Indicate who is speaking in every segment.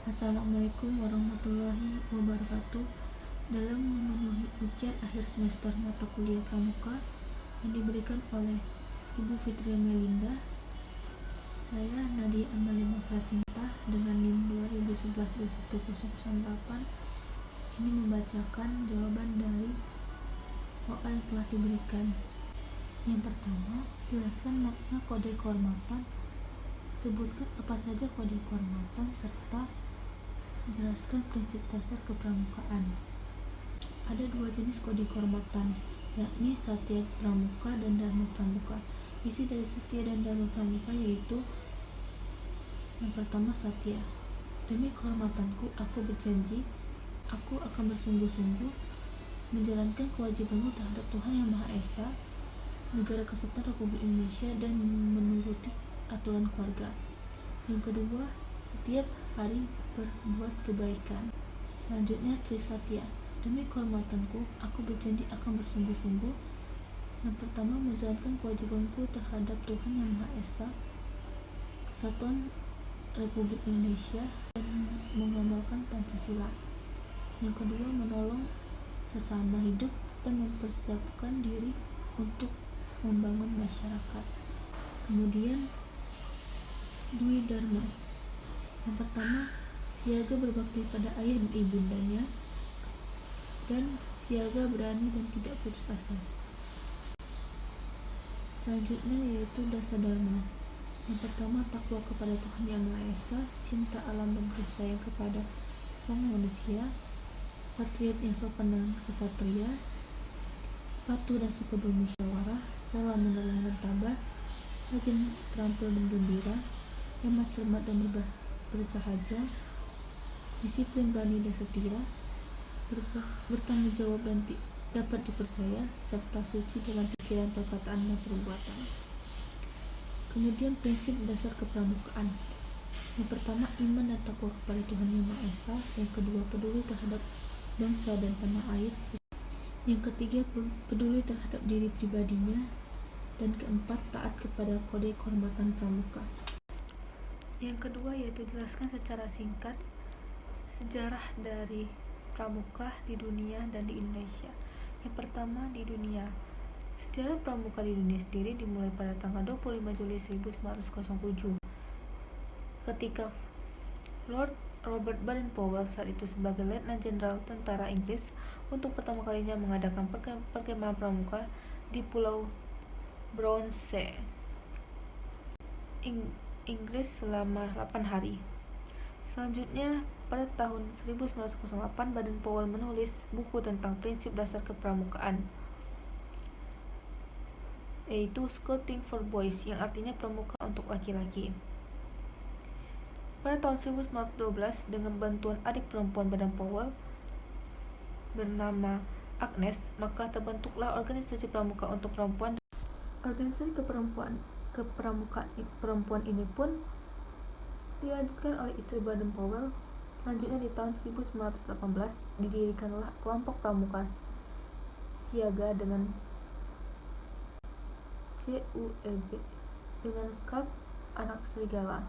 Speaker 1: Assalamualaikum warahmatullahi wabarakatuh. Dalam memenuhi ujian akhir semester mata kuliah pramuka yang diberikan oleh Ibu Fitri Melinda, saya Nadia Amalima Prasinta dengan NIM 2011-21008 ini membacakan jawaban dari soal yang telah diberikan. Yang pertama, jelaskan makna kode kehormatan. Sebutkan apa saja kode kehormatan serta jelaskan prinsip dasar kepramukaan. Ada dua jenis kode kehormatan, yakni Satya Pramuka dan Dharma Pramuka. Isi dari Satya dan Dharma Pramuka yaitu: yang pertama, Satya. Demi kehormatanku, aku berjanji, aku akan bersungguh-sungguh menjalankan kewajibanku terhadap Tuhan Yang Maha Esa, Negara Kesatuan Republik Indonesia, dan menuruti aturan keluarga. Yang kedua, setiap hari berbuat kebaikan. Selanjutnya, Trisatya. Demi kehormatanku, aku berjanji akan bersungguh-sungguh. Yang pertama, menjalankan kewajibanku terhadap Tuhan Yang Maha Esa, Kesatuan Republik Indonesia, dan mengamalkan Pancasila. Yang kedua, menolong sesama hidup dan mempersiapkan diri untuk membangun masyarakat. Kemudian, Dwi Dharma. Yang pertama, siaga berbakti pada ayah dan ibundanya, dan siaga berani dan tidak putus asa. Selanjutnya yaitu Dasa Dharma. Yang pertama, takwa kepada Tuhan Yang Maha Esa, cinta alam dan kasih sayang kepada sesama manusia, patriot yang sopan dan kesatria, patuh dan suka bermusyawarah, rela menolong dan tabah, rajin, terampil dan gembira, hemat, cermat dan bersahaja, disiplin, berani dan setia, bertanggung jawab dan dapat dipercaya, serta suci dalam pikiran, perkataan, dan perbuatan. Kemudian prinsip dasar kepramukaan. Yang pertama, iman dan takwa kepada Tuhan Yang Maha Esa. Yang kedua, peduli terhadap bangsa dan tanah air. Yang ketiga, peduli terhadap diri pribadinya. Dan keempat, taat kepada kode kehormatan pramuka. Yang kedua yaitu jelaskan secara singkat sejarah dari pramuka di dunia dan di Indonesia. Yang pertama, di dunia. Sejarah pramuka di dunia sendiri dimulai pada tanggal 25 Juli 1907 ketika Lord Robert Baden-Powell, saat itu sebagai Letnan Jenderal Tentara Inggris, untuk pertama kalinya mengadakan perkemahan pramuka di Pulau Brownsea, Inggris selama 8 hari. Selanjutnya, pada tahun 1908, Baden-Powell menulis buku tentang prinsip dasar kepramukaan, yaitu Scouting for Boys, yang artinya pramuka untuk laki-laki. Pada tahun 1912, dengan bantuan adik perempuan Baden-Powell bernama Agnes, maka terbentuklah organisasi pramuka untuk perempuan. Organisasi kepramukaan perempuan ini pun dilanjutkan oleh istri Baden-Powell. Selanjutnya di tahun 1918 didirikanlah kelompok pramuka siaga dengan CUEB dengan Klub Anak Serigala.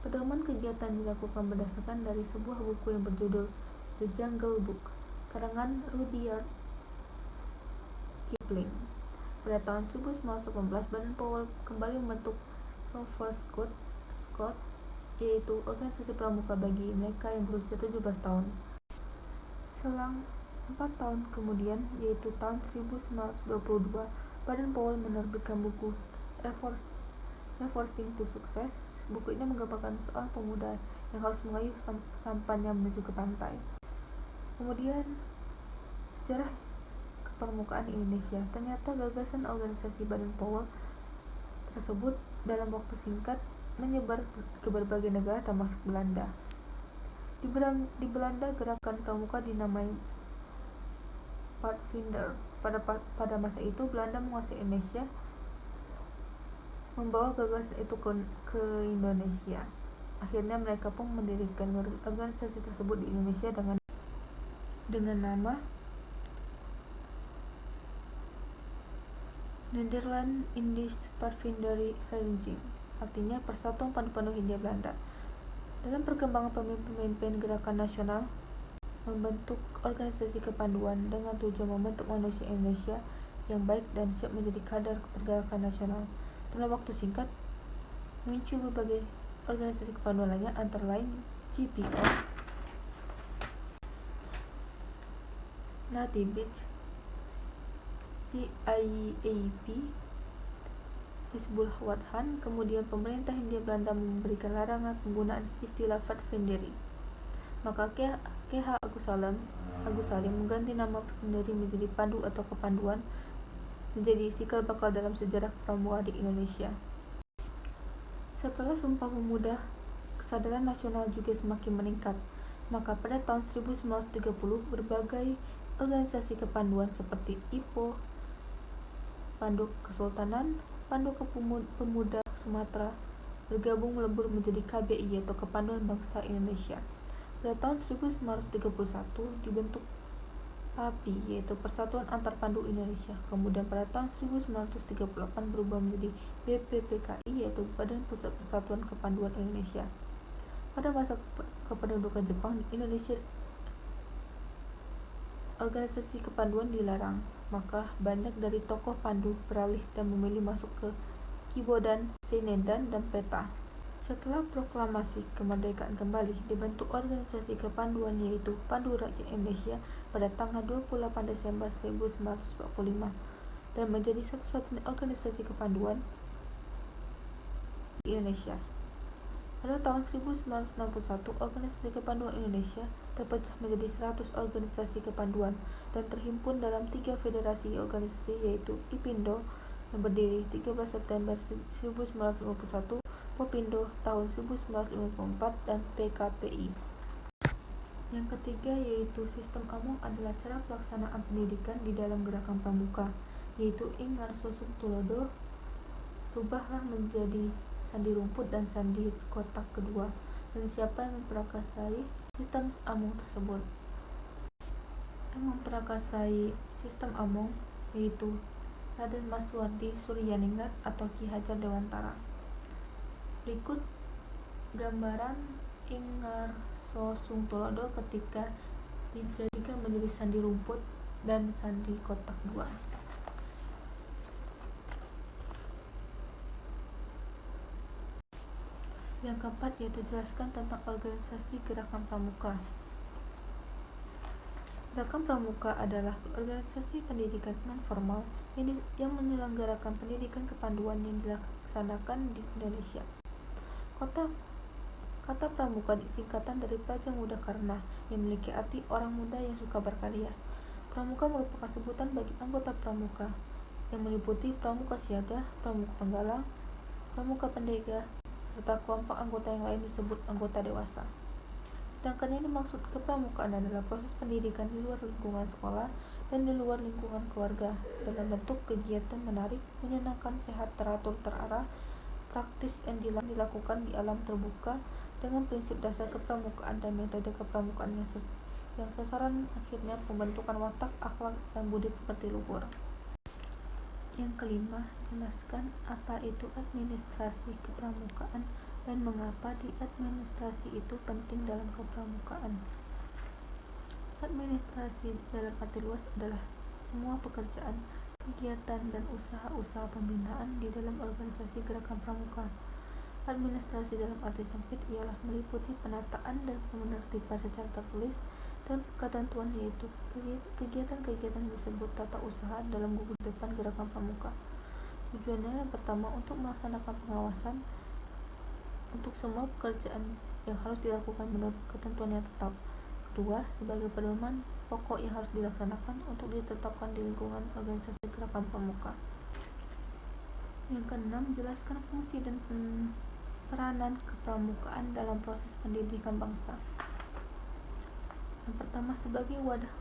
Speaker 1: Pedoman kegiatan dilakukan berdasarkan dari sebuah buku yang berjudul The Jungle Book, karangan Rudyard Kipling. Pada tahun 1918, Baden-Powell kembali membentuk Rover Scout, yaitu organisasi pramuka bagi mereka yang berusia 17 tahun. Selang 4 tahun kemudian, yaitu tahun 1922, Baden-Powell menerbitkan buku Reversing to Success. Buku ini menggambarkan seorang pemuda yang harus mengayuh sampannya menuju ke pantai. Kemudian, sejarah kepramukaan Indonesia. Ternyata gagasan organisasi Baden-Powell tersebut dalam waktu singkat menyebar ke berbagai negara termasuk Belanda. Di Belanda, gerakan pramuka dinamai Pathfinder. Pada masa itu, Belanda menguasai Indonesia, membawa gagasan itu ke Indonesia. Akhirnya mereka pun mendirikan organisasi tersebut di Indonesia dengan nama Nederland Indisch Pathfindery Vereniging, artinya Persatuan Pandu-Pandu Hindia Belanda. Dalam perkembangan pemimpin gerakan nasional membentuk organisasi kepanduan dengan tujuan membentuk manusia Indonesia yang baik dan siap menjadi kader pergerakan nasional. Dalam waktu singkat, muncul berbagai organisasi kepanduan lainnya, antara lain GPO, Natibit, CIAP, Hizbul Wathan. Kemudian pemerintah Hindia Belanda memberikan larangan penggunaan istilah Fatfinderi. Maka KH Agus Salim mengganti nama Fatfinderi menjadi Pandu atau Kepanduan, menjadi cikal bakal dalam sejarah pramuka di Indonesia. Setelah Sumpah Pemuda, kesadaran nasional juga semakin meningkat. Maka pada tahun 1930 berbagai organisasi kepanduan seperti IPO, Pandu Kesultanan, Pandu Pemuda Sumatera bergabung melebur menjadi KBI atau Kepanduan Bangsa Indonesia. Pada tahun 1931 dibentuk PAPI, yaitu Persatuan Antar Pandu Indonesia. Kemudian pada tahun 1938 berubah menjadi BPPKI, yaitu Badan Pusat Persatuan Kepanduan Indonesia. Pada masa kependudukan Jepang di Indonesia, organisasi kepanduan dilarang. Maka banyak dari tokoh pandu beralih dan memilih masuk ke Kibodan, Seinedan, dan Peta. Setelah proklamasi kemerdekaan kembali, dibentuk organisasi kepanduan yaitu Pandu Rakyat Indonesia pada tanggal 28 Desember 1945 dan menjadi satu-satunya organisasi kepanduan di Indonesia. Pada tahun 1961, organisasi kepanduan Indonesia terpecah menjadi 100 organisasi kepanduan dan terhimpun dalam 3 federasi organisasi, yaitu IPINDO yang berdiri 13 September 1951, Popindo tahun 1954, dan PKPI. Yang ketiga yaitu sistem among adalah cara pelaksanaan pendidikan di dalam gerakan pramuka, yaitu Ing Ngarso Tulodo rubahlah menjadi sandi rumput dan sandi kotak kedua, dan siapa yang memprakarsai sistem among tersebut. Yang memprakarsai sistem among yaitu Raden Maswardi Suryaningrat atau Ki Hajar Dewantara. Berikut gambaran Ing Ngarso Tulodo ketika dijadikan menjadi sandi rumput dan sandi kotak dua. Yang keempat yaitu jelaskan tentang organisasi gerakan pramuka. Gerakan pramuka adalah organisasi pendidikan non-formal yang menyelenggarakan pendidikan kepanduan yang dilaksanakan di Indonesia. Kata pramuka disingkatan dari Praja Muda Karna yang memiliki arti orang muda yang suka berkarya. Pramuka merupakan sebutan bagi anggota pramuka yang meliputi pramuka siaga, pramuka penggalang, pramuka pendega, serta kelompok anggota yang lain disebut anggota dewasa. Sedangkan yang dimaksud kepramukaan adalah proses pendidikan di luar lingkungan sekolah dan di luar lingkungan keluarga dalam bentuk kegiatan menarik, menyenangkan, sehat, teratur, terarah, praktis yang dilakukan di alam terbuka dengan prinsip dasar kepramukaan dan metode kepramukaan yang sasaran akhirnya pembentukan watak, akhlak, dan budi pekerti luhur. Yang kelima, jelaskan apa itu administrasi kepramukaan dan mengapa di administrasi itu penting dalam kepramukaan. Administrasi dalam arti luas adalah semua pekerjaan, kegiatan, dan usaha-usaha pembinaan di dalam organisasi gerakan pramuka. Administrasi dalam arti sempit ialah meliputi penataan dan penertiban secara tertulis dan ketentuan, yaitu kegiatan-kegiatan disebut tata usaha dalam gugus depan gerakan pramuka. Tujuannya yang pertama untuk melaksanakan pengawasan untuk semua pekerjaan yang harus dilakukan menurut ketentuan yang tetap. Kedua, sebagai pedoman pokok yang harus dilaksanakan untuk ditetapkan di lingkungan organisasi gerakan pramuka. Yang keenam, jelaskan fungsi dan peranan kepramukaan dalam proses pendidikan bangsa. Yang pertama, sebagai wadah